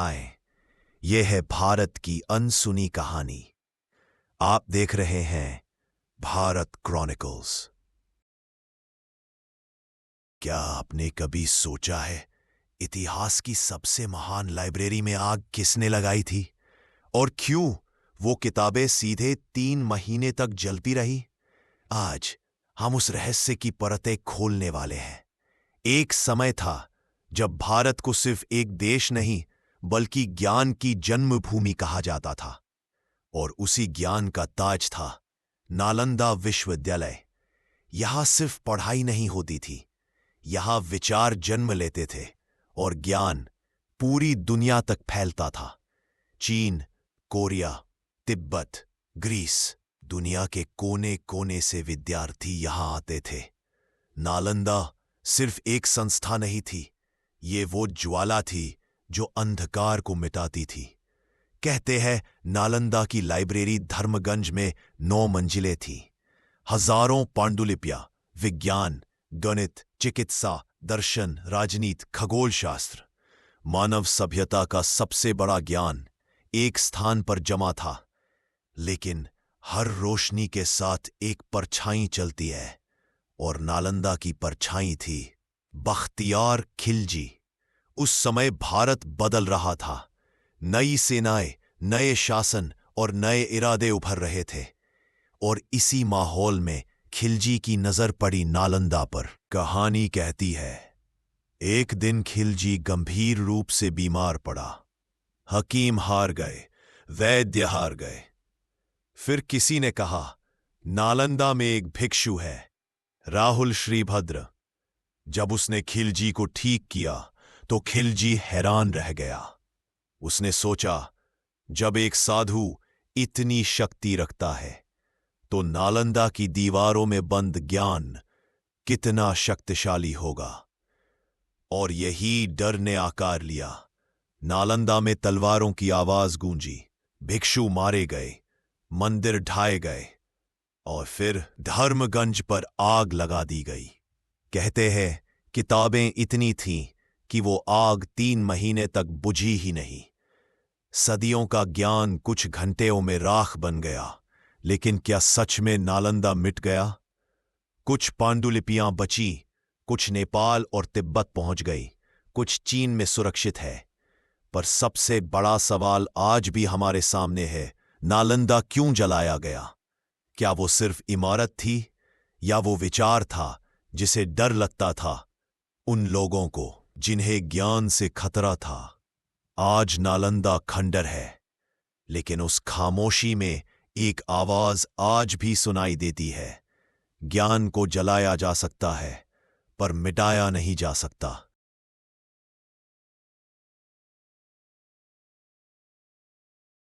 आए। ये है भारत की अनसुनी कहानी। आप देख रहे हैं भारत क्रॉनिकल्स। क्या आपने कभी सोचा है इतिहास की सबसे महान लाइब्रेरी में आग किसने लगाई थी और क्यों वो किताबें सीधे 3 महीने तक जलती रही? आज हम उस रहस्य की परतें खोलने वाले हैं। एक समय था जब भारत को सिर्फ एक देश नहीं बल्कि ज्ञान की जन्मभूमि कहा जाता था, और उसी ज्ञान का ताज था नालंदा विश्वविद्यालय। यहां सिर्फ पढ़ाई नहीं होती थी, यहां विचार जन्म लेते थे और ज्ञान पूरी दुनिया तक फैलता था। चीन, कोरिया, तिब्बत, ग्रीस, दुनिया के कोने कोने से विद्यार्थी यहां आते थे। नालंदा सिर्फ एक संस्था नहीं थी, ये वो ज्वाला थी जो अंधकार को मिटाती थी। कहते हैं नालंदा की लाइब्रेरी धर्मगंज में 9 मंजिलें थी। हजारों पांडुलिपियां, विज्ञान, गणित, चिकित्सा, दर्शन, राजनीति, खगोल शास्त्र, मानव सभ्यता का सबसे बड़ा ज्ञान एक स्थान पर जमा था। लेकिन हर रोशनी के साथ एक परछाई चलती है, और नालंदा की परछाई थी बख्तियार खिलजी। उस समय भारत बदल रहा था। नई सेनाएं, नए शासन और नए इरादे उभर रहे थे, और इसी माहौल में खिलजी की नजर पड़ी नालंदा पर। कहानी कहती है, एक दिन खिलजी गंभीर रूप से बीमार पड़ा। हकीम हार गए, वैद्य हार गए। फिर किसी ने कहा, नालंदा में एक भिक्षु है, राहुल श्रीभद्र। जब उसने खिलजी को ठीक किया तो खिलजी हैरान रह गया। उसने सोचा, जब एक साधु इतनी शक्ति रखता है तो नालंदा की दीवारों में बंद ज्ञान कितना शक्तिशाली होगा। और यही डर ने आकार लिया। नालंदा में तलवारों की आवाज गूंजी, भिक्षु मारे गए, मंदिर ढाए गए, और फिर धर्मगंज पर आग लगा दी गई। कहते हैं किताबें इतनी थीं कि वो आग 3 महीने तक बुझी ही नहीं। सदियों का ज्ञान कुछ घंटों में राख बन गया। लेकिन क्या सच में नालंदा मिट गया? कुछ पांडुलिपियां बची, कुछ नेपाल और तिब्बत पहुंच गई, कुछ चीन में सुरक्षित है। पर सबसे बड़ा सवाल आज भी हमारे सामने है, नालंदा क्यों जलाया गया? क्या वो सिर्फ इमारत थी, या वो विचार था जिसे डर लगता था उन लोगों को जिन्हें ज्ञान से खतरा था? आज नालंदा खंडर है, लेकिन उस खामोशी में एक आवाज आज भी सुनाई देती है, ज्ञान को जलाया जा सकता है पर मिटाया नहीं जा सकता।